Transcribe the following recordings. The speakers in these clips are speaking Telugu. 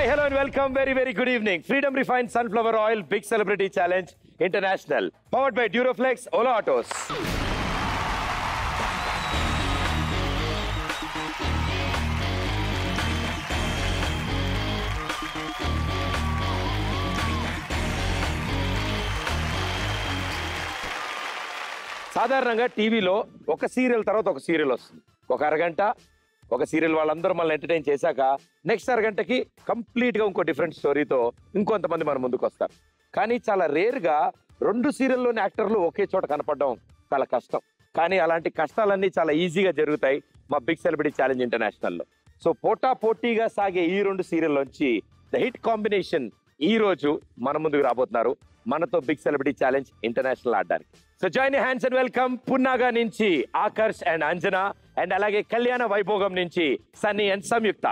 Hi, hello and welcome. Very good evening. Freedom Refined Sunflower Oil Big Celebrity Challenge International. Powered by Duroflex Ola Autos. సాధారణంగా టీవీలో ఒక సీరియల్ తర్వాత ఒక సీరియల్ వస్తుంది. ఒక అరగంట ఒక సీరియల్ వాళ్ళందరూ మనల్ని ఎంటర్టైన్ చేశాక నెక్స్ట్ అరగంటకి కంప్లీట్గా ఇంకో డిఫరెంట్ స్టోరీతో ఇంకొంతమంది మన ముందుకు వస్తారు. కానీ చాలా రేర్గా రెండు సీరియల్లోని యాక్టర్లు ఒకే చోట కనపడడం చాలా కష్టం. కానీ అలాంటి కష్టాలన్నీ చాలా ఈజీగా జరుగుతాయి మా బిగ్ సెలబ్రిటీ ఛాలెంజ్ ఇంటర్నేషనల్లో. సో పోటాపోటీగా సాగే ఈ రెండు సీరియల్లోంచి ద హిట్ కాంబినేషన్ ఈ రోజు మన ముందుకు రాబోతున్నారు మనతో బిగ్ సెలబ్రిటీ ఛాలెంజ్ ఇంటర్నేషనల్ ఆడడానికి. So join hands and welcome Punnaga నుంచి ఆకర్ష్ అండ్ అంజనా అండ్ అలాగే కళ్యాణ వైభోగం నుంచి సన్నీ అండ్ సంయుక్త.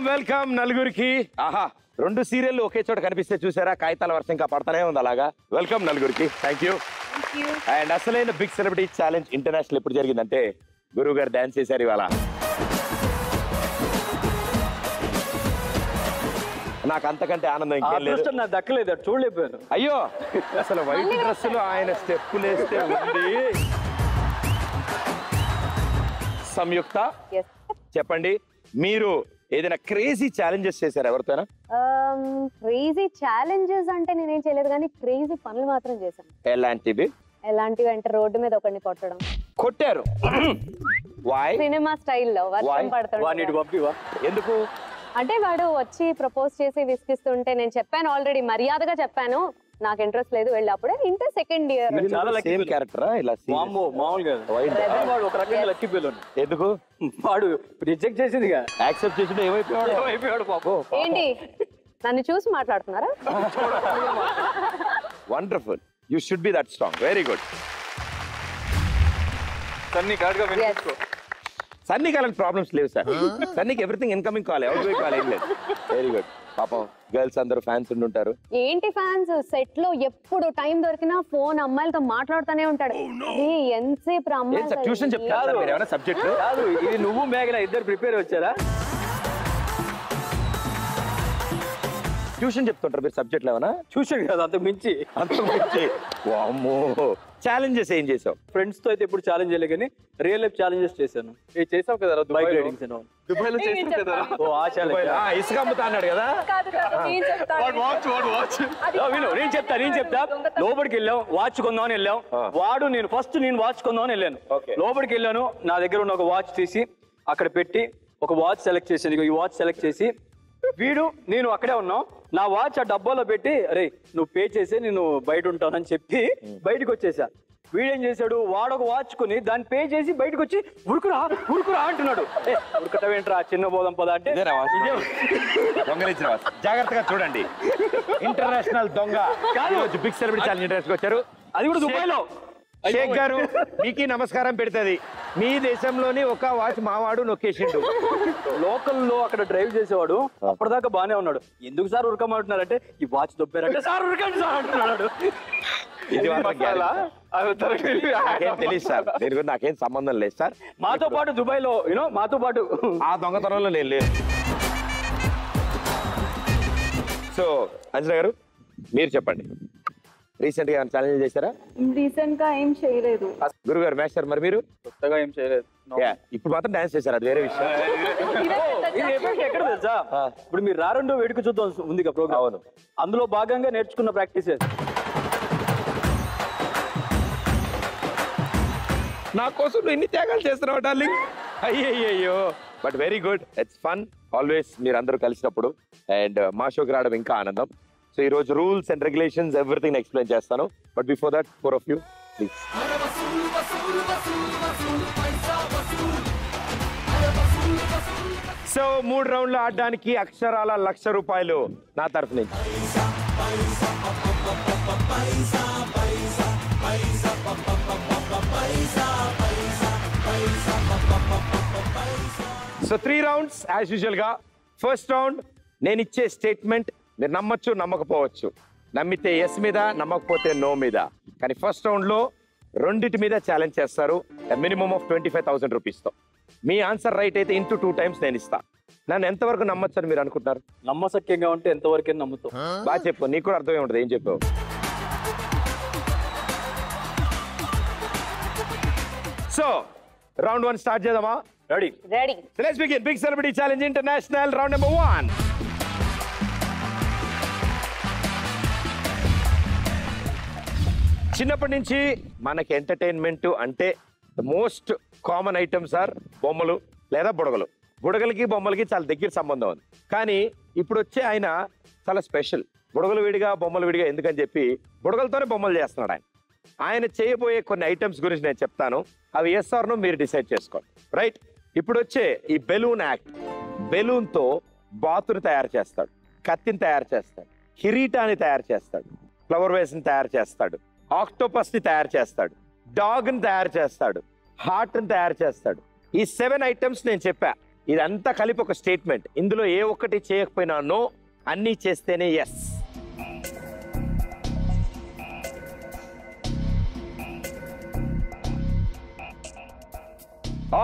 వెల్కమ్ నలుగురికి. ఆహా, రెండు సీరియల్ ఒకే చోట కనిపిస్తే చూసారా, కాగితాల వర్షం ఇంకా పడతానే ఉంది అలాగా. వెల్కమ్ నలుగురికి. Thank you. అండ్ అసలైన బిగ్ సెలబ్రిటీ ఛాలెంజ్ ఇంటర్నేషనల్ ఎప్పుడు జరిగిందంటే గురువు గారు డాన్స్ చేశారు ఇవాళ. నాకు అంతకంటే ఆనందం ఇంకేం లేదు. నాకు దక్కలేదు, చూడలేకపోయాను. అయ్యో, అసలు వైట్ డ్రెస్ లో ఆయన స్టెప్పులు వేస్తే ఉంది. సంయుక్త చెప్పండి, మీరు ఏదైనా క్రేజీ ఛాలెంజెస్ చేశారు ఎవరితోనా? క్రేజీ ఛాలెంజెస్ అంటే నేనేం చేయలేదు, కానీ క్రేజీ పనులు మాత్రం చేశాను. ఎలాంటివి అంటే రోడ్డు మీద ఒకరిని కొట్టడం. కొట్టారు? సినిమా స్టైల్లో వర్షం పడతాడు. ఎందుకు అంటే వాడు వచ్చి ప్రపోజ్ చేసి విసిగిస్తుంటే నేను చెప్పాను, ఆల్రెడీ మర్యాదగా చెప్పాను నాకు ఇంట్రెస్ట్ లేదు వెళ్ళి. అప్పుడే ఇంటర్ సెకండ్ ఇయర్. ఎందుకు వాడు రిజెక్ట్ చేసింది, యాక్సెప్ట్ చేసింది, ఏమైపోయాడు ఏంటి నన్ను చూసి మాట్లాడుతున్నారా? Wonderful, you should be that strong. Very good. సన్నీకి అలాంటి ప్రాబ్లమ్స్ లేవు సార్. సన్నీకి everything incoming call, outgoing call ఏం లేదు. Very good. పాపం గర్ల్స్ అందరూ ఫ్యాన్స్ ఉండుంటారు. ఏంటి ఫ్యాన్స్, సెట్ లో ఎప్పుడు టైం దొరికినా ఫోన్ అమ్మాయిలతో మాట్లాడుతూనే ఉంటాడు. ఎంతసేపు అమ్మాయి ట్యూషన్ చెప్తారు మీరు ఏమైనా సబ్జెక్ట్? ఇది నువ్వు మేఘన ఇద్దరు ప్రిపేర్ వచ్చారా? ట్యూషన్ చెప్తుంటారు మీరు సబ్జెక్ట్లు ఏమైనా? ట్యూషన్ కాదు, అంతకు మించి. వామ్మో, ఛాలెంజెస్ ఏం చేసావు? ఫ్రెండ్స్ తో అయితే ఇప్పుడు ఛాలెంజ్ చేయలే, కానీ రియల్ లైఫ్ ఛాలెంజెస్ చేశాను. చేసావు కదా బైక్ రైడింగ్స్ దుబాయ్ లో చేసావు కదా. ఓ ఆ ఛాలెంజ్. ఇసుక అమ్ముతా అన్నాడు కదా. నేను చెప్తా. లోపలికి వెళ్ళాం, వాచ్ కొందామని వెళ్ళాం. వాడు నేను వాచ్ కొందామని వెళ్ళాను. లోపలికి వెళ్ళాను, నా దగ్గర ఉన్న ఒక వాచ్ తీసి అక్కడ పెట్టి ఒక వాచ్ సెలెక్ట్ చేశాను. ఈ వాచ్ సెలెక్ట్ చేసి వీడు నేను అక్కడే ఉన్నాం, నా వాచ్ ఆ డబ్బాలో పెట్టి అరే నువ్వు పే చేసి నేను బయట ఉంటానని చెప్పి బయటకు వచ్చేసా. వీడేం చేశాడు, వాడొక వాచ్ కొని దాన్ని పే చేసి బయటకు వచ్చి ఉరుకురా అంటున్నాడు. ఉరకటం ఏంట్రా, చిన్న బోధం పద అంటే దొంగలించిన వాచ్. జాగ్రత్తగా చూడండి, ఇంటర్నేషనల్ దొంగ బిగ్ సెలబ్రిటీ ఛాలెంజ్ ఇంటర్నేషనల్ వచ్చారు. అది కూడా దుబాయ్ లో. షేక్ గారు మీకు నమస్కారం పెడుతుంది. మీ దేశంలోని ఒక వాచ్ మావాడు నొక్కేసిండు. లోకల్లో అక్కడ డ్రైవ్ చేసేవాడు అప్పటిదాకా బానే ఉన్నాడు. ఎందుకు సార్ ఉరకమంటున్నారంటే ఈ వాచ్ దొబ్బారంటే సార్ ఉరకండి సార్ అంటున్నాడు. ఇది నాకేం తెలియదు సార్, దీని గురించి నాకేం సంబంధం లేదు సార్. మాతో పాటు దుబాయ్ లో మాతో పాటు ఆ దొంగతనంలో నేను లేదు. సో అంజనా గారు మీరు చెప్పండి, రీసెంట్ గా ఛాలెంజ్ చేశారా? రీసెంట్ గా ఏం చేయలేదు. గురుగారు మాస్టర్ మరి మీరు? కొత్తగా ఏం చేయలేదు. ఇప్పుడు మాత్రం డాన్స్ చేశారు, అది వేరే విషయం. ఎక్కడ తెలుసా, ఇప్పుడు మీరు రారెండో వేడుక చూద్దాం ఉంది ప్రోగ్రామ్. అవును, అందులో భాగంగా నేర్చుకున్న ప్రాక్టీసెస్. నా కోసం నువ్వు ఇన్ని త్యాగాలు చేస్తున్నావు డార్లింగ్. అయ్యయ్యో, but very good, it's fun always మీరందరూ కలిసినప్పుడు. అండ్ మా షోకి రావడం ఇంకా ఆనందం. సో ఈ రోజు rules and regulations everything explain చేస్తాను. But before that 4 of you please. So 3 రౌండ్లు ఆడడానికి అక్షరాల 1,00,000 రూపాయలు నా తరఫు నుంచి. సో 3 రౌండ్స్ యాజ్ యూజువల్ గా. ఫస్ట్ రౌండ్ నేను ఇచ్చే స్టేట్మెంట్ మీరు నమ్మొచ్చు, నమ్మకపోవచ్చు. నమ్మితే ఎస్ మీద, నమ్మకపోతే నో మీద. కానీ ఫస్ట్ రౌండ్ లో రెండిటి మీద ఛాలెంజ్ చేస్తారు, మినిమం ఆఫ్ 25,000 రూపీస్తో. మీ ఆన్సర్ రైట్ అయితే ఇంటూ 2 times నేను ఇస్తా. నన్ను ఎంతవరకు నమ్మొచ్చు అని మీరు అనుకుంటున్నారు? నమ్మసక్యంగా ఉంటే ఎంతవరకు నమ్ముతావు? బాగా చెప్పు, నీకు కూడా అర్థమై ఉంటుంది. ఏం చెప్పావు? సో రౌండ్ 1 స్టార్ట్ చేద్దామా? Ready? Ready. So let's begin. Big Celebrity Challenge International round number 1. చిన్నప్పటి నుంచి మనకి ఎంటర్టైన్మెంట్ అంటే the most common items are బొమ్మలు లేదా బుడగలు. బుడగలకి బొమ్మలకి చాలా దగ్గర సంబంధం ఉంది. కానీ ఇప్పుడు వచ్చే ఆయన చాలా స్పెషల్. బుడగలు విడిగా బొమ్మలు విడిగా ఎందుకని చెప్పి బుడగలతోనే బొమ్మలు చేస్తున్నాడు ఆయన. ఆయన చేయబోయే కొన్ని ఐటమ్స్ గురించి నేను చెప్తాను. అవి ఎస్ ఆర్ నో మీరు డిసైడ్ చేసుకోండి. రైట్? ఇప్పుడు వచ్చే ఈ బెలూన్ యాక్ట్, బెలూన్తో బాతుని తయారు చేస్తాడు, కత్తిని తయారు చేస్తాడు, కిరీటాన్ని తయారు చేస్తాడు, ఫ్లవర్ వేస్ని తయారు చేస్తాడు, ఆక్టోపస్ని తయారు చేస్తాడు, డాగ్ని తయారు చేస్తాడు, హార్ట్ని తయారు చేస్తాడు. ఈ 7 ఐటమ్స్ నేను చెప్పా. ఇదంతా కలిపి ఒక స్టేట్మెంట్. ఇందులో ఏ ఒక్కటి చేయకపోయినా నో, అన్నీ చేస్తేనే ఎస్.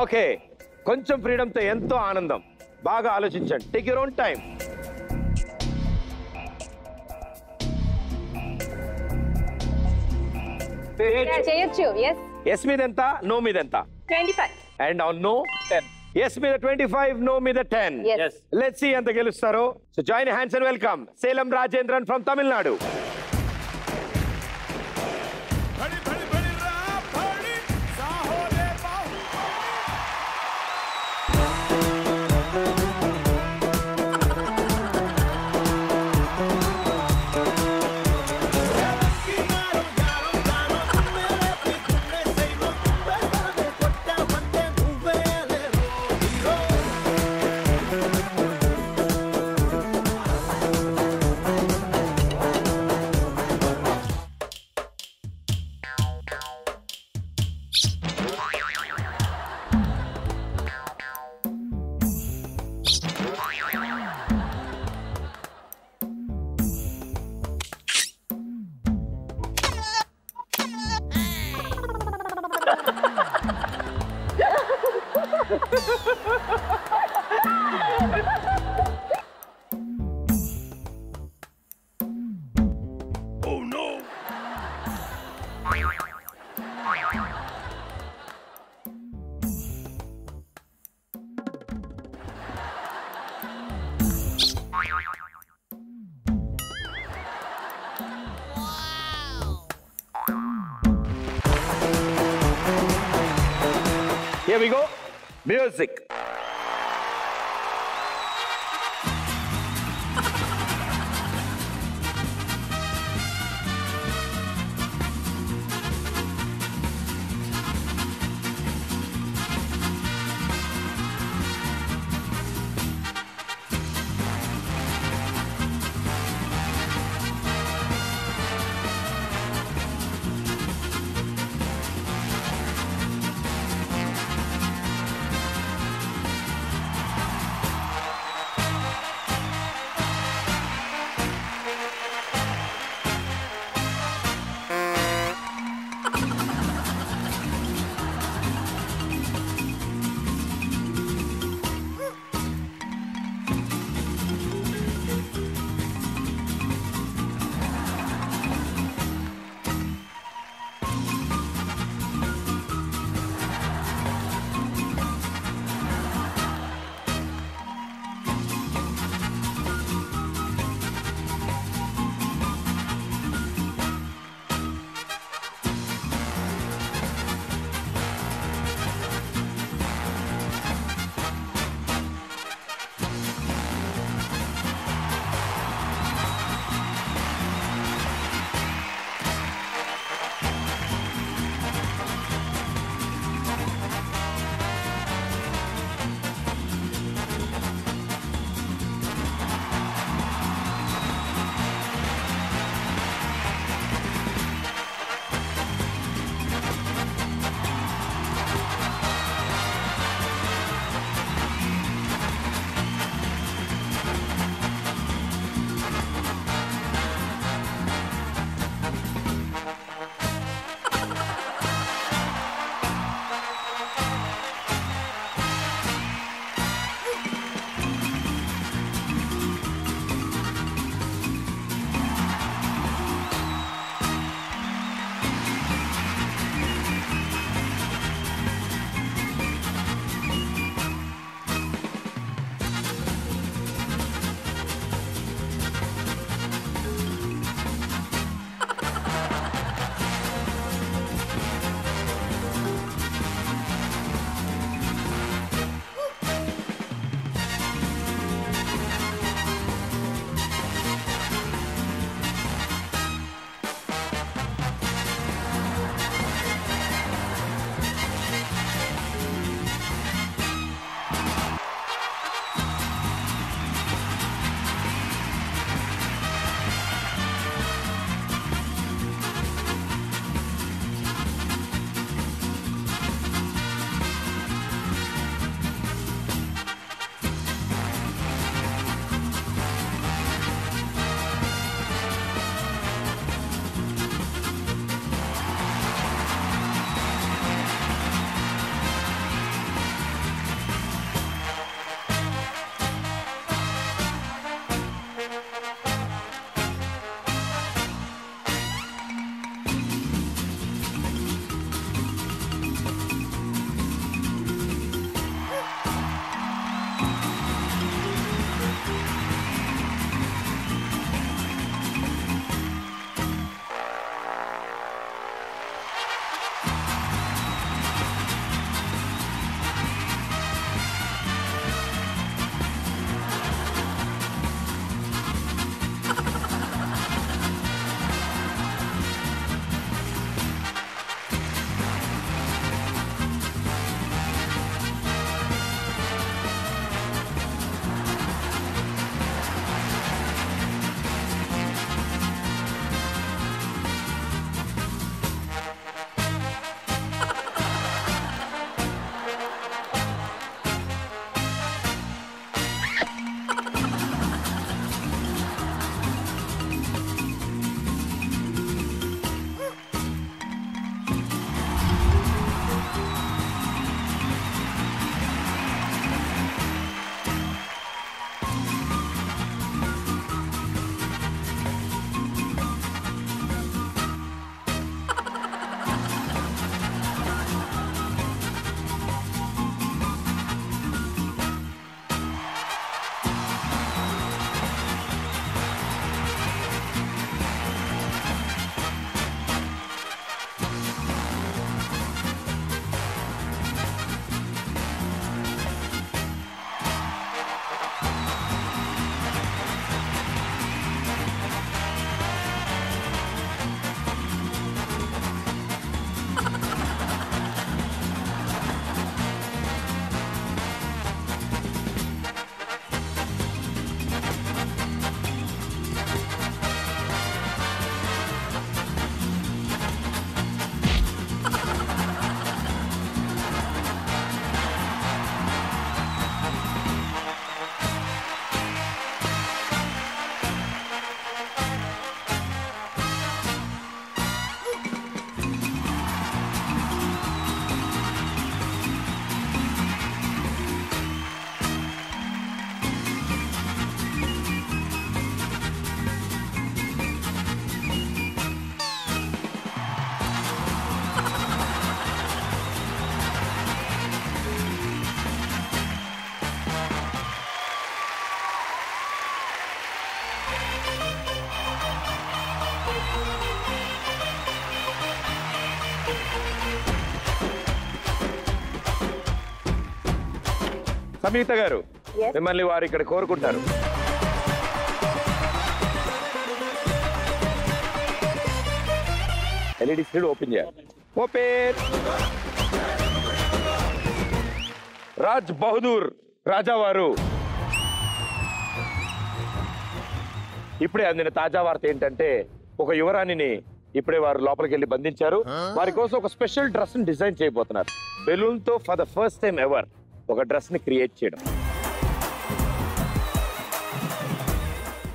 ఓకే, కొంచెం ఫ్రీడమ్తో ఎంతో ఆనందం. బాగా ఆలోచించండి. Take your own time. చేయొచ్చు. ఎస్. ఎస్ మీద ఎంత, నో మీద ఎంత? 25. And on no 10. ఎస్ మీద 25, నో మీద 10. Yes. లెట్స్ సీ ఎంత గెలుస్తారో. So join hands and welcome Salem Rajendran from Tamil Nadu. Here we go. Music. Samyuktha గారు Yes. మిమ్మల్ని వారు ఇక్కడ కోరుకుంటారు. ఎల్ఈడి స్క్రీన్ ఓపెన్ చేయాలి. ఓపెన్. రాజ్ బహదూర్ రాజావారు ఇప్పుడే అందిన తాజా వార్త ఏంటంటే ఒక యువరాణిని ఇప్పుడే వారు లోపలికి వెళ్ళి బంధించారు. వారి కోసం ఒక స్పెషల్ డ్రెస్ ని డిజైన్ చేయబోతున్నారు. బెలూన్ తో for the first time ever ఒక డ్రెస్ ని క్రియేట్ చేయడం.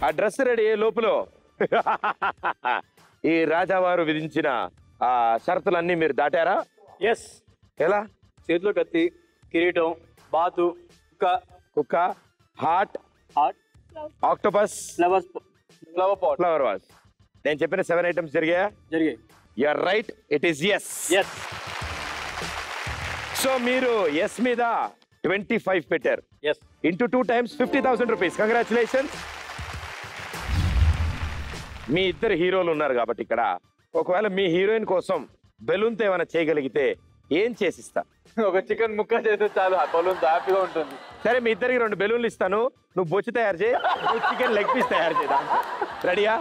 ఆ డ్రెస్ రెడీ అయ్యే లోపల ఈ రాజావారు విధించిన ఆ షరతులన్నీ మీరు దాటారా? ఎస్. ఎలా? చేతిలో కత్తి, కిరీటం, బాతు, కుక్క, heart, octopus, flower pot, flower vase. నేను చెప్పిన 7 ఐటమ్స్ జరిగాయా? జరిగాయి. You are right, it is yes. Yes. So మీరు ఎస్ మీద 25 పెట్టారు. ఎస్. ఇంటూ 2 times 50,000 రూపీస్. కంగ్రాచులేషన్స్. మీ ఇద్దరు హీరోలు ఉన్నారు కాబట్టి ఇక్కడ ఒకవేళ మీ హీరోయిన్ కోసం బెలూన్తో ఏమైనా చేయగలిగితే ఏం చేసిస్తా? ఒక చికెన్ ముక్క చేస్తే చాలు, ఆ బలూన్ హ్యాపీగా ఉంటుంది. సరే, మీ ఇద్దరికి 2 బెలూన్లు ఇస్తాను. నువ్వు బొచ్చి తయారు చేయి, నువ్వు చికెన్ లెగ్ పీస్ తయారు చేయదా. రెడీయా?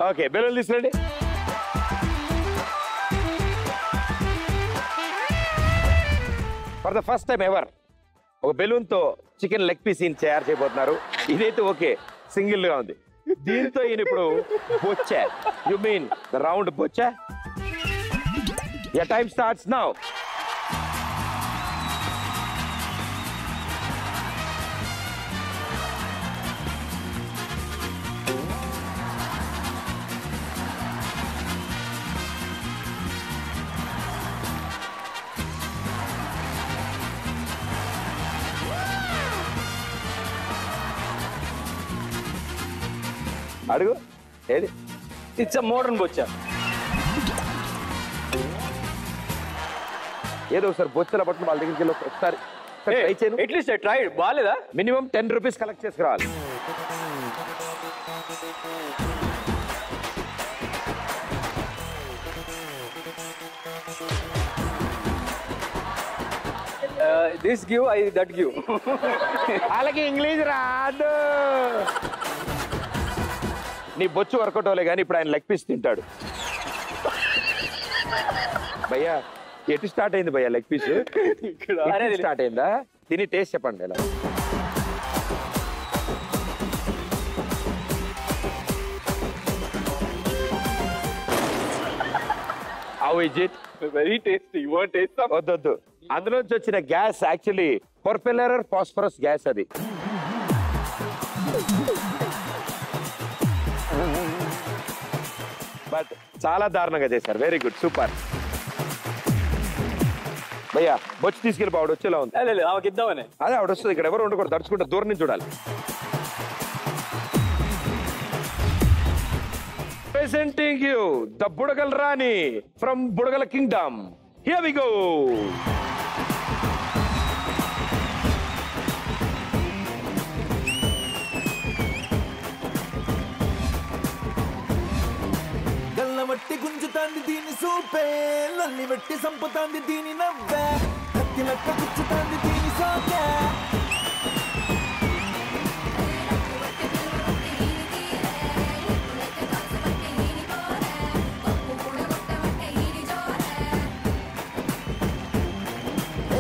ఓకే, బెలూన్లు తీసుకురండి. For the first time ever ఒక బెలూన్తో చికెన్ లెగ్ పీస్ తయారు చేయబోతున్నారు. ఇదైతే ఓకే, సింగిల్ గా ఉంది. దీంతో ఈయన ఇప్పుడు బొచ్చా, యు మీన్ ద రౌండ్ బొచ్చా. Your time starts now. అడుగు. ఏది? ఇట్స్ మోడర్న్ బొచ్చా. ఏదో ఒకసారి బొచ్చల పట్టుకుని వాళ్ళ దగ్గరికి వెళ్ళి ఒకసారి ట్రై చేయను. At least try. బాగాలేదా? మినిమం 10 రూపీస్ కలెక్ట్ చేసుకురావాలి. This give, I that give. అలాగే ఇంగ్లీష్ రాదు. నీ బొచ్చు వర్కౌట్ అవ్వలే కానీ ఇప్పుడు ఆయన లెగ్ పీస్ తింటాడు. భయ్యా ఎటు స్టార్ట్ అయింది భయ్యా లెగ్ పీస్? స్టార్ట్ అయిందా? దీని టేస్ట్ చెప్పండి ఎలా. How is it? Very tasty. You want taste some? వద్దొద్దు. అందులోంచి వచ్చిన గ్యాస్ యాక్చువల్లీ పర్పెలర్ ఫాస్ఫరస్ గ్యాస్. అది బట్ చాలా దారుణంగా చేశారు. Very good, super. భయ్యా బొచ్చు తీసుకెళ్ళి ఆవిడ వచ్చేలా ఉంది. ఆమెకి ఇద్దామని. అదే ఆవిడ వస్తుంది. ఇక్కడ ఎవరు ఉండకూడదు, దడుచుకుంటే దూరం నుంచి చూడాలి. ప్రెజెంటింగ్ యూ ద బుడగల్ రాణి ఫ్రమ్ బుడగల కింగ్డమ్. Here we go. గల్లవట్టి గుంజుతాంది దీని సూపే, నల్లి వెట్టి సంపుతాంది దీని నవ్వే, కత్తి లెక్క గుచ్చుతాంది దీని సోకే.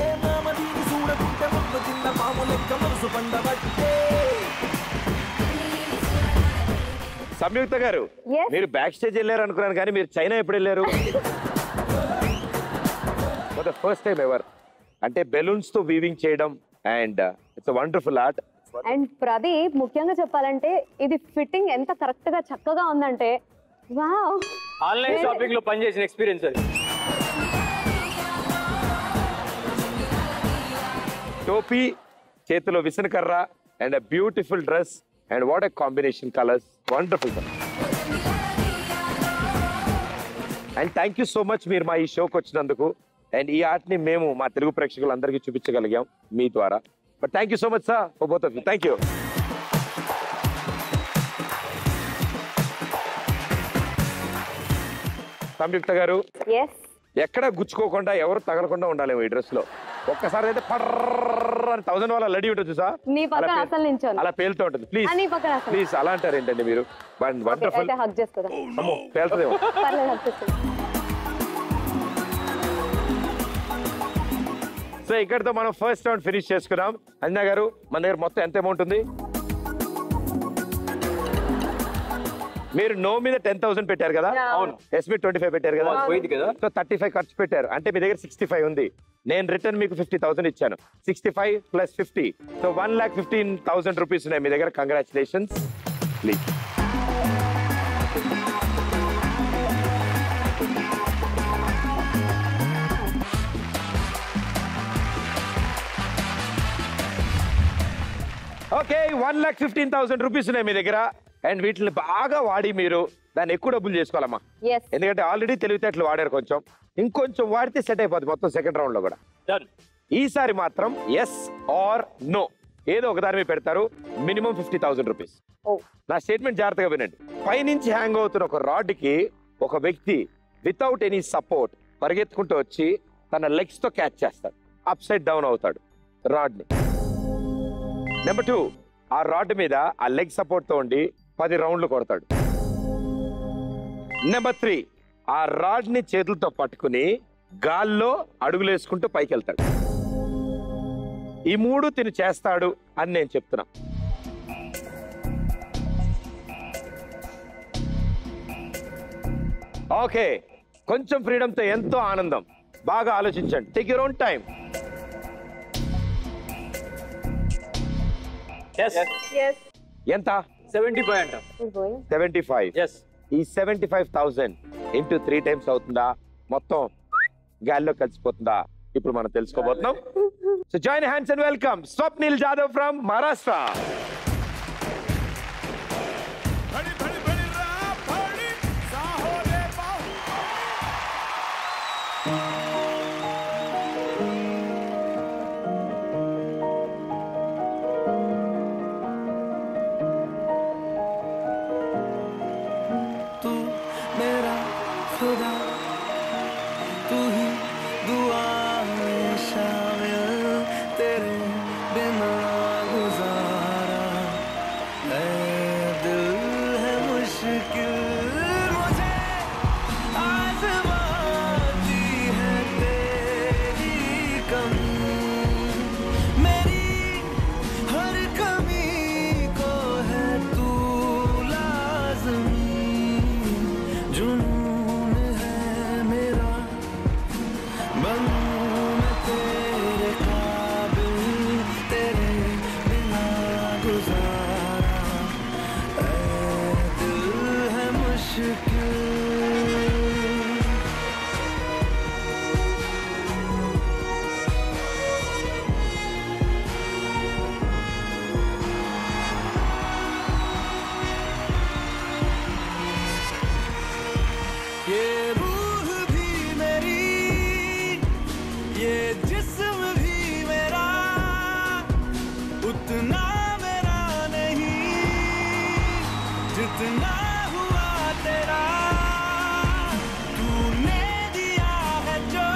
ఏ మామ దీని చూడకుంటే ముద్దు తిన్న పాము లెక్క మనసు పండబట్టే. సంయుక్త గారు, Yes. మీరు బ్యాక్ స్టేజ్ వెళ్ళారు అనుకున్నాను కానీ మీరు చైనా ఎప్పుడు వెళ్ళారు? For the first time ever అంటే బెలూన్స్ తో వీవింగ్ చేయడం and it's wonderful art. And Pradeep, ముఖ్యంగా చెప్పాలంటే ఇది ఫిట్టింగ్ ఎంత కరెక్ట్ గా చక్కగా ఉందంటే వావ్. ఆన్లైన్ షాపింగ్ లో పనిచేసిన ఎక్స్పీరియన్స్ అది. టోపీ, చేతిలో విసనకర్ర and a beautiful dress and what a combination colours. Wonderful. And thank you so much మీరు మా ఈ షోకి వచ్చినందుకు. అండ్ ఈ ఆర్ట్ ని మేము మా తెలుగు ప్రేక్షకులందరికీ చూపించగలిగాం మీ ద్వారా. But thank you so much sir for both of you. Thank you. Samyuktha గారు ఎస్ ఎక్కడ గుచ్చుకోకుండా ఎవరు తగలకుండా ఉండాలి ఈ డ్రెస్ లో. ఒక్కసారి అయితే పర్ర 1000 వాళ్ళ లడి ఉంటుంది చూసా, నీ పక్కన అసలు నించోను. అలా పేలుతూ ఉంటుంది. ప్లీజ్ నీ పక్కన అసలు. ప్లీజ్ అలా అంటారు ఏంటండి మీరు? వండర్ఫుల్. అయితే హగ్ చేసుకోదా? అమ్మో పేలుతుందేమో. పర్లేదు హగ్ చేసుకో. సో ఇక్కడతో మనం ఫస్ట్ రౌండ్ ఫినిష్ చేసుకున్నాం. అంజనా గారు మన దగ్గర మొత్తం ఎంత అమౌంట్ ఉంది? మీరు నో మీద 10,000 పెట్టారు కదా, అవును. ఎస్బీ 25 పెట్టారు కదా, పోయింది కదా. సో 35 ఖర్చు పెట్టారు. అంటే మీ దగ్గర 65 ఉంది. నేను రిటర్న్ మీకు 50,000 ఇచ్చాను. 65 + 50, సో 1,15,000 రూపీస్ ఉన్నాయి మీ దగ్గర. కంగ్రాచులేషన్స్. ప్లీజ్. ఓకే, 1,15,000 రూపీస్ ఉన్నాయి మీ దగ్గర. అండ్ వీటిని బాగా వాడి మీరు దాన్ని ఎక్కువ డబ్బులు చేసుకోవాలమ్మా. Yes. ఎందుకంటే ఆల్రెడీ తెలివితేటలు వాడారు, కొంచెం ఇంకొంచెం వాడితే సెట్ అయిపోతుంది మొత్తం సెకండ్ రౌండ్ లో కూడా. ఈసారి మాత్రం ఎస్ ఆర్ నో ఏదో ఒక దాని మీద పెడతారు. Minimum 50,000 rupees. నా స్టేట్మెంట్ జాగ్రత్తగా వినండి. పైనుంచి హ్యాంగ్ అవుతున్న ఒక రాడ్ కి ఒక వ్యక్తి వితౌట్ ఎనీ సపోర్ట్ పరిగెత్తుకుంటూ వచ్చి తన లెగ్స్ తో క్యాచ్ చేస్తాడు. అప్ సైడ్ డౌన్ అవుతాడు రాడ్ ని. నెంబర్ 2, ఆ రాడ్ మీద ఆ లెగ్ సపోర్ట్ తో ఉండి 10 రౌండ్లు కొడతాడు. నెంబర్ 3, ఆ రాడ్ ని చేతులతో పట్టుకుని గాల్లో అడుగులేసుకుంటూ పైకి వెళ్తాడు. ఈ 3 తిని చేస్తాడు అని నేను చెప్తున్నా. ఓకే, కొంచెం ఫ్రీడమ్ తో ఎంతో ఆనందం. బాగా ఆలోచించండి. Take your own time. ఎంత? 75 అంట. 75. ఈ 75,000 ఇంటూ 3 టైమ్స్ అవుతుందా, మొత్తం గాల్లో కలిసిపోతుందా? ఇప్పుడు మనం తెలుసుకోబోతున్నాం. So join hands and welcome Swapnil Jadhav from Maharashtra. तू मेरा खुदा, तू ही दुआ में शामिल, तेरे बिना गुजारा है दिल है मुश्किल, मुझे आज़माती है तेरी कम, मेरी हर कमी को है तू लाज़मी, जुनून है मेरा बनूं मैं तेरे काबिल, तेरे बिना गुजारा ऐ दिल है मुश्किल। ये रूह भी मेरी, ये जिस्म भी मेरा, उतना मेरा नहीं जितना हुआ तेरा, तूने दिया है जो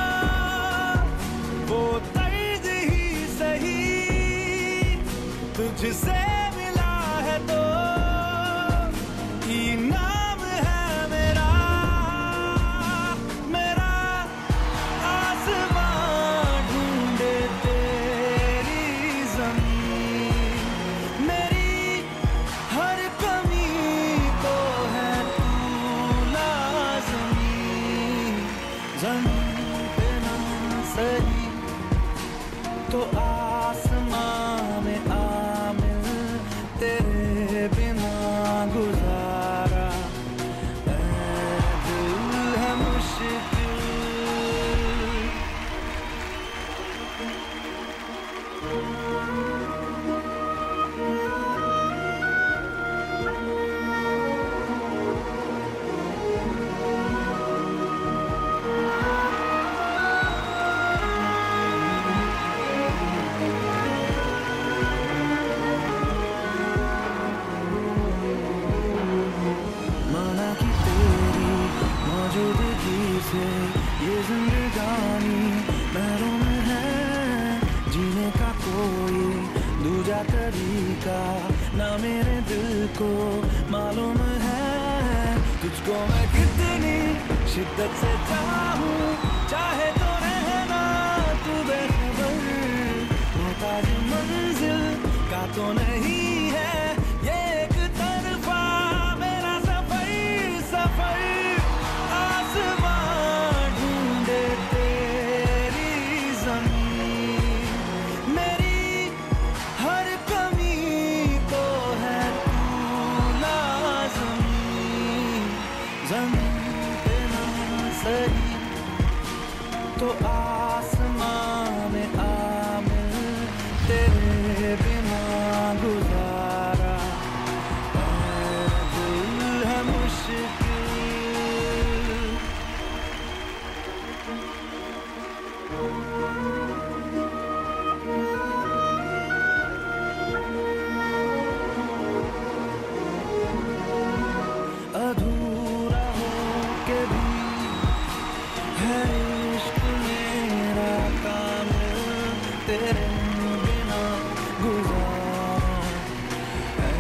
वो तर्ज ही सही, तुझसे मिला है तो इनाम है मेरा, मेरा आसमां ढूंढे तेरी ज़मीन, मेरी हर कमी को है तू लाज़मी, ज़मीन पे ना सही तो आसमां में आ मिल, मेरे दिल को मालूम है तुझको मैं कितनी शिद्दत से चाहूं चाहे तो रहना तू बेखबर मोहताज मंजिल का तो नहीं है ये एक तरफा मेरा सफर सफर आसमान ढूंढे तेरी जमीन मेरी हर कमी को है तू लाज़मी ज़मीन पे ना सही तो आसमान में आमिर तेरे बिना गुजारा दिल है मुश्किल अधूरा हो के भी है इश्क मेरा कामिल तेरे बिना गुजारा है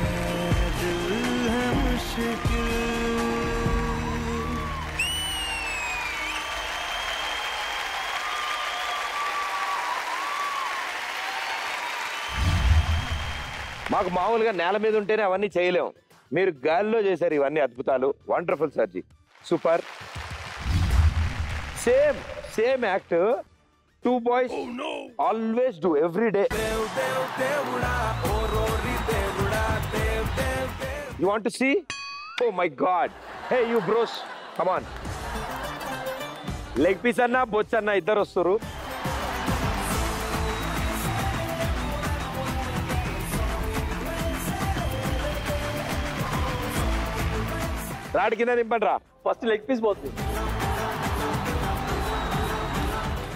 दिल है मुश्किल మాకు మామూలుగా నేల మీద ఉంటేనే అవన్నీ చేయలేం. మీరు గాలిలో చేశారు ఇవన్నీ అద్భుతాలు. వండర్ఫుల్ సర్జీ, super. Same same act 2 boys always do every day. You want to see? Oh my God. Hey you bros, come on. Leg piece అన్నా బొచ్చు అన్నా ఇద్దరు వస్తారు. రాడి కింద దింపండి రా. ఫస్ట్ లెగ్ పీస్ పోతుంది.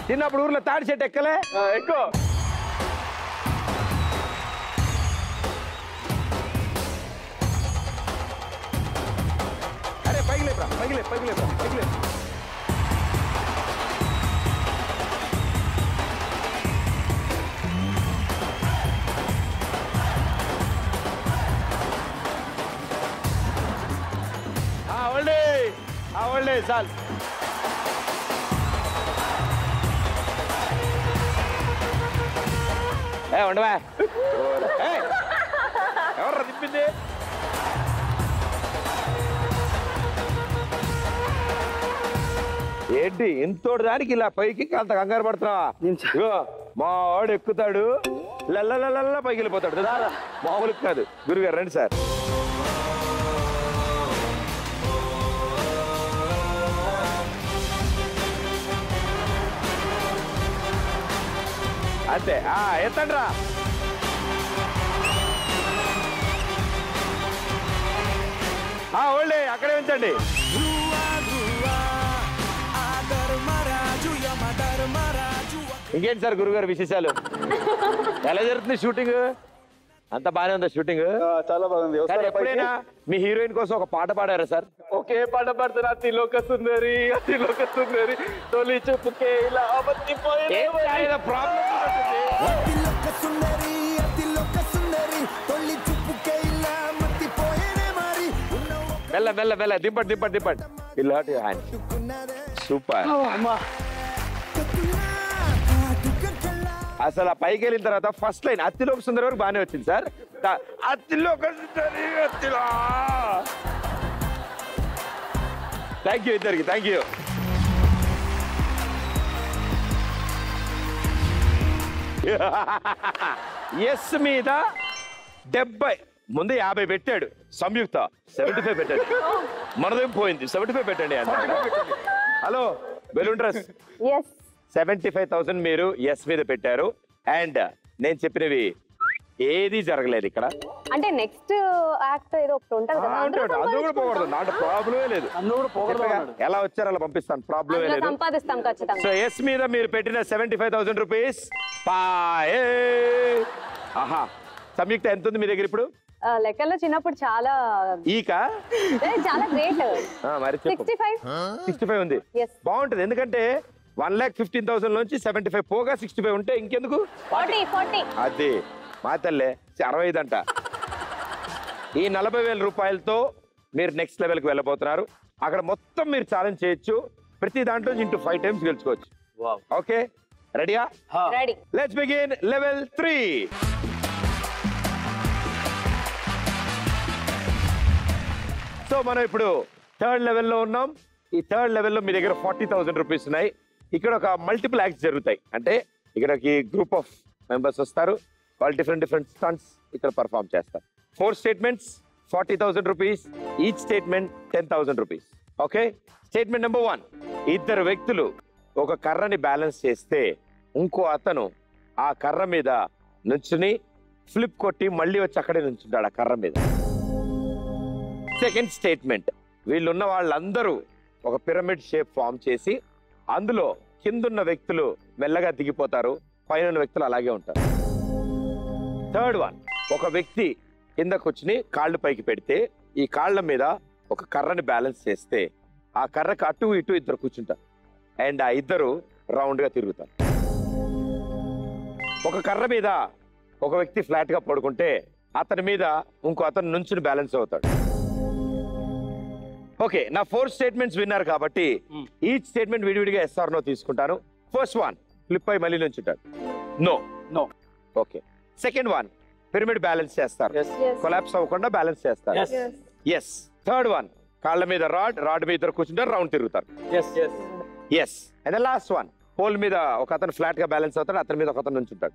చిన్నప్పుడు ఊర్లో తాడి చెట్టు ఎక్కలే ఎక్కువ అరే పైకి లేపరా, పైకి లేపు, పైకి లేపరా, పైకి లేపు. అవళ్ళే చాలు. ఉండవా ఎవర్రా తిప్పింది? ఏంటి ఇంతోటి దానికి ఇలా పైకి అంత కంగారు పడుతున్నావా? ఇగో మా వాడు ఎక్కుతాడు, లల్ల పైకి వెళ్ళిపోతాడు. మామూలు కాదు. గురుగారు రండి సార్. అంతే, ఎత్తండి రా. ఓల్డే అక్కడే ఉంచండి. ఇంకేంటి సార్ గురుగారు విశేషాలు? ఎలా జరుగుతుంది షూటింగ్? అంత బాగానే ఉందా షూటింగ్? చాలా బాగుంది. ఎప్పుడైనా మీ హీరోయిన్ కోసం ఒక పాట పాడారా సార్? ఒకే పాట పాడుతున్నా, అతిలోక సుందరి అతిలోక సుందరి తొలి చూపుకే ఇలా ప్రాబ్లం అతిలోక సుందరి అతిలోక సుందరి తొలి చూపుకే ఇలా మత్తిపోయేనే మరి మెల్ల మెల్ల మెల్ల దింపండి దింపండి దింపండి. పిల్లాటి హ్యాండ్ సూపర్. అసలు ఆ పైకి వెళ్ళిన తర్వాత ఫస్ట్ లైన్ అతిలోక సుందరి వరకు బాగానే వచ్చింది సార్. అతిలోక సుందరి అతిలో. థ్యాంక్ యూ ఇద్దరికి, థ్యాంక్ యూ. ఎస్ మీద 70, ముందు 50 పెట్టాడు సంయుక్త, 75 పెట్టాడు. మనదేం పోయింది, 75 పెట్టండి అంత. హలో బెలూన్ డ్రెస్ 75,000 మీరు ఎస్ మీద పెట్టారు. అండ్ నేను చెప్పినవి ఏది జరగలేదు ఇక్కడ. అంటే నెక్స్ట్ యాక్ట్ ఏదో ఒకటి ఉంటుంది కదా, అందులో కూడా పోకూడదు, దాంట్లో ప్రాబ్లమే లేదు. ఎలా వచ్చారో అలా పంపిస్తాను, ప్రాబ్లమే లేదు. సంపాదిస్తాం ఖచ్చితంగా. సో ఎస్ మీద మీరు పెట్టిన 75,000 రూపీస్ పాయే. ఆహా, సంయుక్త ఎంత ఉంది మీ దగ్గర ఇప్పుడు? లెక్కల్లో చిన్నప్పుడు చాలా చాలా గ్రేట్. మరి 65 ఉంది. బాగుంటది, ఎందుకంటే 1,15,000 నుంచి 75 పోగా 65 ఉంటే ఇంకెందుకు? 40 అది మా తల్లే 65 అంట. ఈ 40,000 రూపాయలతో మీరు నెక్స్ట్ లెవెల్కి వెళ్ళబోతున్నారు. అక్కడ మొత్తం మీరు ఛాలెంజ్ చేయొచ్చు. ప్రతి దాంట్లో ఇంటూ 5 times గెలుచుకోవచ్చు. ఓకే, రెడీయా? Ready. Let's begin level 3. So మనం ఇప్పుడు 3rd లెవెల్లో ఉన్నాం. ఈ 3rd లెవెల్లో మీ దగ్గర 40,000 రూపీస్ ఉన్నాయి. ఇక్కడ ఒక మల్టిపుల్ యాక్ట్స్ జరుగుతాయి. అంటే ఇక్కడకి గ్రూప్ ఆఫ్ మెంబర్స్ వస్తారు. వాళ్ళు డిఫరెంట్ స్టంట్స్ ఇక్కడ పర్ఫామ్ చేస్తారు. 4 statements, 40,000 rupees. Each statement 10,000 rupees. Okay, statement number 1. ఇద్దరు వ్యక్తులు ఒక కర్రని బ్యాలెన్స్ చేస్తే ఇంకో అతను ఆ కర్ర మీద నుంచుని ఫ్లిప్ కొట్టి మళ్ళీ వచ్చి అక్కడే నుంచుంటాడు ఆ కర్ర మీద. సెకండ్ స్టేట్మెంట్, వీళ్ళున్న వాళ్ళందరూ ఒక పిరమిడ్ షేప్ ఫామ్ చేసి అందులో కిందున్న వ్యక్తులు మెల్లగా దిగిపోతారు, పైన ఉన్న వ్యక్తులు అలాగే ఉంటారు. థర్డ్ వన్, ఒక వ్యక్తి కింద కూర్చుని కాళ్ళు పైకి పెడితే ఈ కాళ్ళ మీద ఒక కర్రని బ్యాలెన్స్ చేస్తే ఆ కర్రకు అటు ఇటు ఇద్దరు కూర్చుంటారు అండ్ ఆ ఇద్దరు రౌండ్ గా తిరుగుతారు. ఒక కర్ర మీద ఒక వ్యక్తి ఫ్లాట్ గా పడుకుంటే అతని మీద ఇంకో అతను నుంచుని బ్యాలెన్స్ అవుతాడు. ఓకే, నా 4 స్టేట్మెంట్స్ విన్నారు కాబట్టి ఈచ్ స్టేట్మెంట్ విడివిడిగా ఎస్ ఆర్ నో తీసుకుంటాను. ఫస్ట్ వన్, ఫ్లిప్ అయి మళ్ళీ నుంచుంటాడు. No. No. Okay. Second one, pyramid balance చేస్తారు, కొలాప్స్ అవ్వకుండా బ్యాలెన్స్ చేస్తారు. ఎస్. థర్డ్ వన్, కాళ్ళ మీద రాడ్ మీద ఇద్దరు కూర్చుంటారు, రౌండ్ తిరుగుతారు. Yes. And last one, pole మీద ఒక అతను ఫ్లాట్ గా బ్యాలెన్స్ అవుతాడు, అతని మీద ఒక అతను నుంచుంటాడు.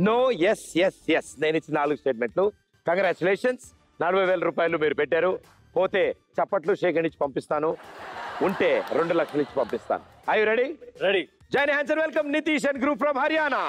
No, yes, yes, yes. నేను ఇచ్చిన 4 స్టేట్మెంట్లు. కంగ్రాచులేషన్స్, 40,000 రూపాయలు మీరు పెట్టారు. పోతే చప్పట్లు షేక్ ఇచ్చి పంపిస్తాను, ఉంటే 2 లక్షలు ఇచ్చి పంపిస్తాను. I you ready? Ready. Join hands and welcome Nitish and group from Haryana.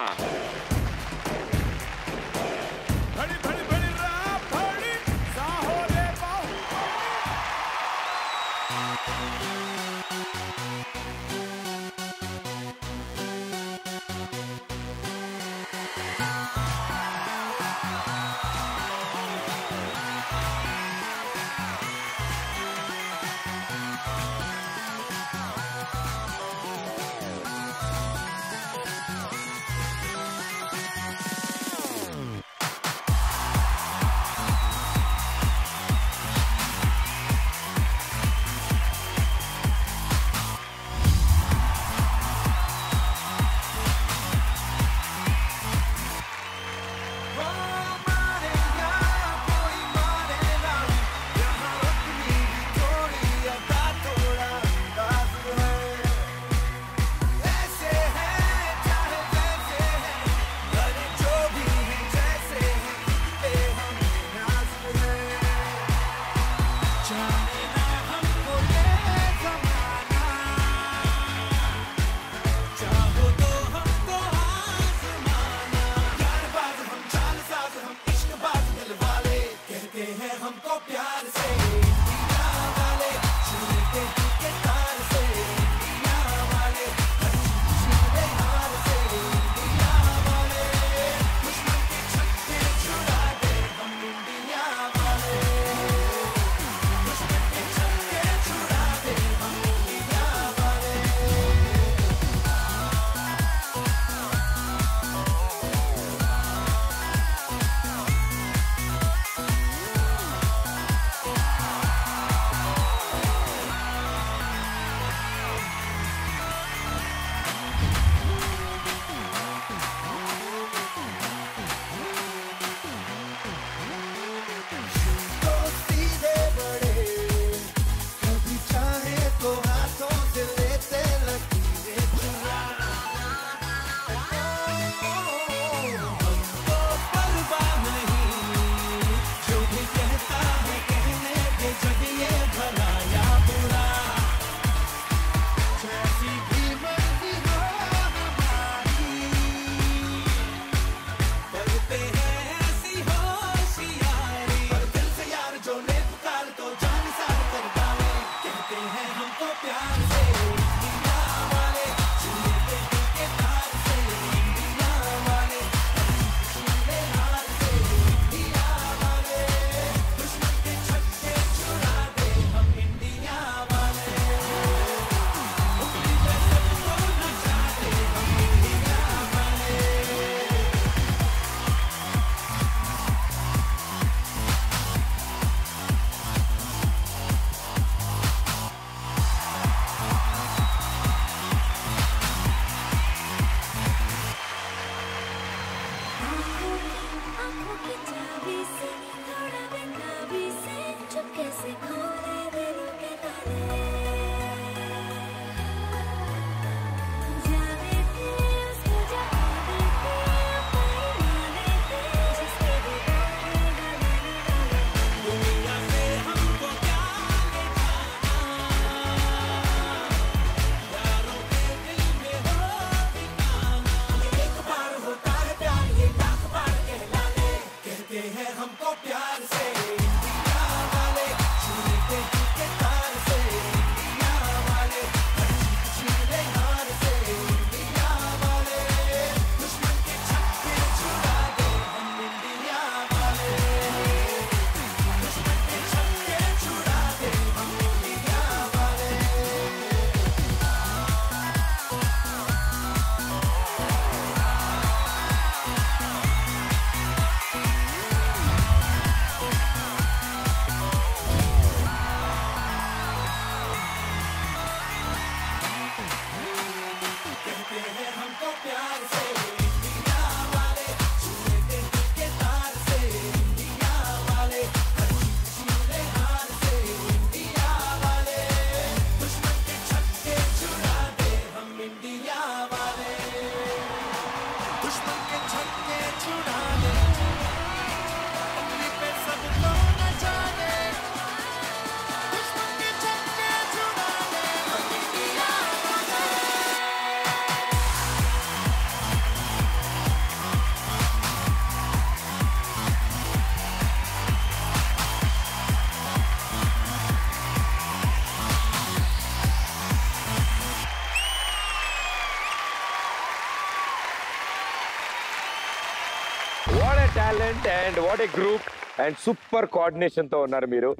Great and what a group and super coordination తో ఉన్నారు మీరు.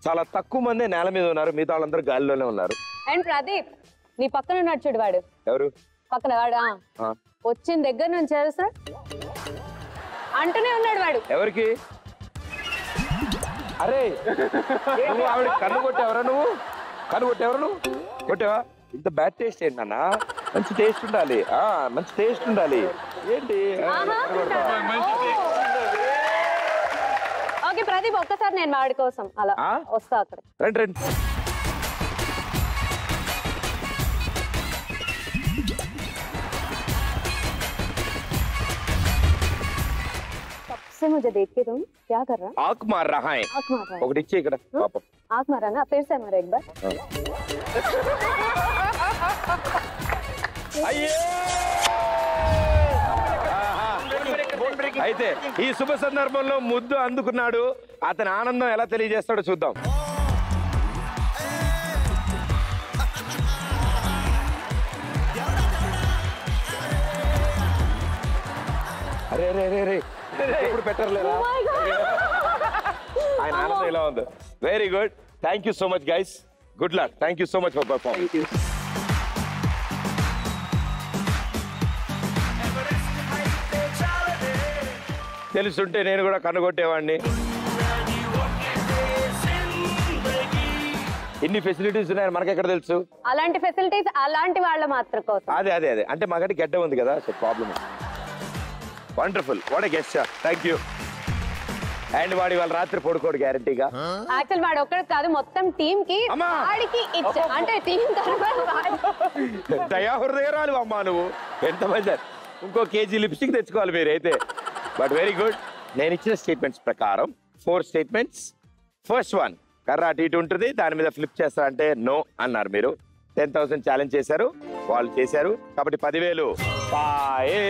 చాలా తక్కువ మంది నేల మీద ఉన్నారు, మిగతా వాళ్ళందరూ గాలిలోనే ఉన్నారు. అండ్ ప్రదీప్ నీ పక్కన ఉన్నాడు చూడు వాడు. ఎవరు పక్కన వాడు వచ్చిన దగ్గర నుంచి తెలుసా అంటూనే ఉన్నాడు వాడు. ఎవరికి? అరే నువ్వు ఆవిడ కన్ను కొట్టేవరా? నువ్వు కన్ను కొట్టేవరా? నువ్వు కొట్టేవా? ఇంత బ్యాడ్ టేస్ట్ ఏంటి అన్న? మంచి టేస్ట్ ఉండాలి, మంచి టేస్ట్ ఉండాలి. ఏంటి ఓకే ప్రదీప్ ఒక్కసారి నేను వాడి కోసం అలా వస్తా అక్కడ. రండి రండి. सबसे मुझे देख के तुम क्या कर रहा? ఆకు మార్ రహా హై. आँख मार रहा है. ఒకటి ఇచ్చే ఇక్కడ పాపం. आँख मारा ना, फिर से मारो एक बार. అయ్యే అయితే ఈ శుభ సందర్భంలో ముద్దు అందుకున్నాడు. అతని ఆనందం ఎలా తెలియజేస్తాడో చూద్దాం. అరే రే రే రే ఎప్పుడు పెట్టర్లేరా? ఆయన ఆనందం ఎలా ఉంది? Very good. Thank you so much guys. Good luck. Thank you so much for performance. తెలుసుంటే నేను కూడా కనుగొట్టేవాడిని. ఇన్ని ఫెసిలిటీస్ ఉన్నాయని మనకెక్కడ తెలుసు? అలాంటి ఫెసిలిటీస్ అలాంటి వాళ్ళ మాత్రం కోసం. అదే అదే అదే అంటే మాకంటే గడ్డ ఉంది కదా, so problem. Wonderful. What a guest. Thank you. And వాడి వాళ్ళ రాత్రి పడుకోడు గ్యారంటీగా. యాక్చువల్ వాడు ఒక్కడు కాదు, మొత్తం టీమ్ కి వాడికి ఇచ్చా అంటే టీం దయా హృదయరాలు అమ్మా నువ్వు. ఎంత మంచి. ఇంకో కేజీ లిప్స్టిక్ తెచ్చుకోవాలి మీరు అయితే. But very good. నేను ఇచ్చిన స్టేట్మెంట్స్ ప్రకారం 4 స్టేట్మెంట్స్. ఫస్ట్ వన్ కర్ర అటు ఇటు ఉంటుంది, దాని మీద ఫ్లిప్ చేస్తారంటే నో అన్నారు మీరు. 10,000 ఛాలెంజ్ చేశారు, వాళ్ళు చేశారు కాబట్టి 10,000 పాయే.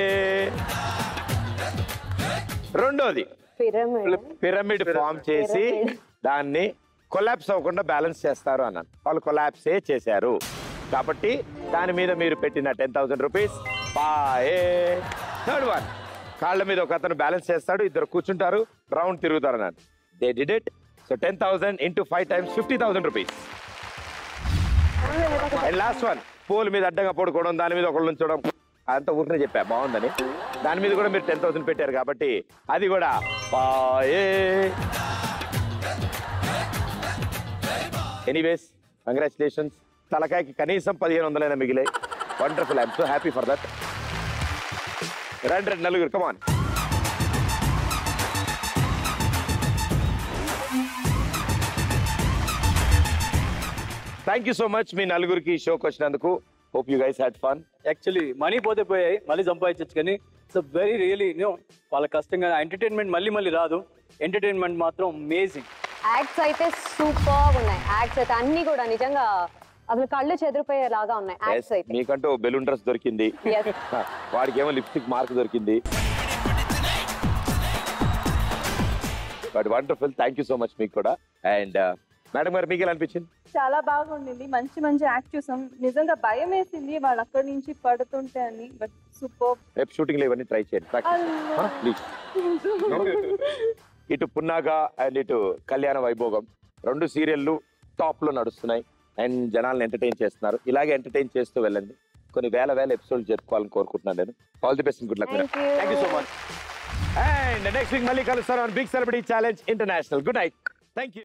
రెండోది పిరమిడ్ ఫామ్ చేసి దాన్ని కొలాప్స్ అవ్వకుండా బ్యాలెన్స్ చేస్తారు అన్నాను. వాళ్ళు కొలాప్సే చేశారు కాబట్టి దాని మీద మీరు పెట్టిన 10,000 రూపీస్ పాయే. థర్డ్ వన్ కాళ్ళ మీద ఒక అతను బ్యాలెన్స్ చేస్తాడు, ఇద్దరు కూర్చుంటారు, రౌండ్ తిరుగుతారు అన్నాను. They did it. So 10,000 into 5 times 50,000 rupees. And last one pole మీద అడ్డంగా పడుకోవడం, దాని మీద ఒకళ్ళు ఉంచడం. అంత ఊరినే చెప్పా బాగుందని. దాని మీద కూడా మీరు 10,000 పెట్టారు కాబట్టి అది కూడా పాయే. Anyways congratulations. తలకాయకి కనీసం 1,500 మిగిలాయి. Wonderful. I'm so happy for that. రండి రండి నలుగురు, కమాన్. థ్యాంక్ యూ సో మచ్ మీ నలుగురికి షోకి వచ్చినందుకు. Hope you guys had fun. Actually money పోతే పోయాయి, మళ్ళీ సంపాదించచ్చు, కానీ ఇట్స్ వెరీ రియలీ వాళ్ళ కష్టంగా ఎంటర్టైన్మెంట్ మళ్ళీ మళ్ళీ రాదు. ఎంటర్టైన్మెంట్ మాత్రం అమేజింగ్. యాక్ట్స్ అయితే సూపర్ ఉన్నాయి. యాక్ట్స్ అయితే అన్ని కూడా నిజంగా అసలు కళ్ళు చెదిరిపోయేలాగా ఉన్నాయి యాక్ట్స్ అయితే. మీకంటూ బెలూన్ డ్రెస్ దొరికింది, వాడికి ఏమో లిప్స్టిక్ మార్క్ దొరికింది. But wonderful. Thank you so much మీకు కూడా. అండ్ మేడం గారు మీకు ఎలా అనిపించింది? చాలా బాగుండింది. మంచి మంచి యాక్ట్ చూసాం. నిజంగా భయం వేసింది వాళ్ళు అక్కడి నుంచి పడుతుంటే అని. But super. రేపు షూటింగ్ లో ఇవన్నీ ట్రై చేయండి ప్లీజ్. ఇటు పున్నాగా అండ్ ఇటు కళ్యాణ వైభోగం 2 సీరియల్లు టాప్ లో నడుస్తున్నాయి అండ్ జనాలను ఎంటర్టైన్ చేస్తున్నారు. ఇలాగే ఎంటర్టైన్ చేస్తూ వెళ్ళండి. కొన్ని వేల ఎపిసోడ్లు జరుపుకోవాలని కోరుకుంటున్నాను నేను. All the best. Good luck. Thank you so much. And next week మళ్ళీ కలుస్తారు on big celebrity challenge international. Good night. Thank you.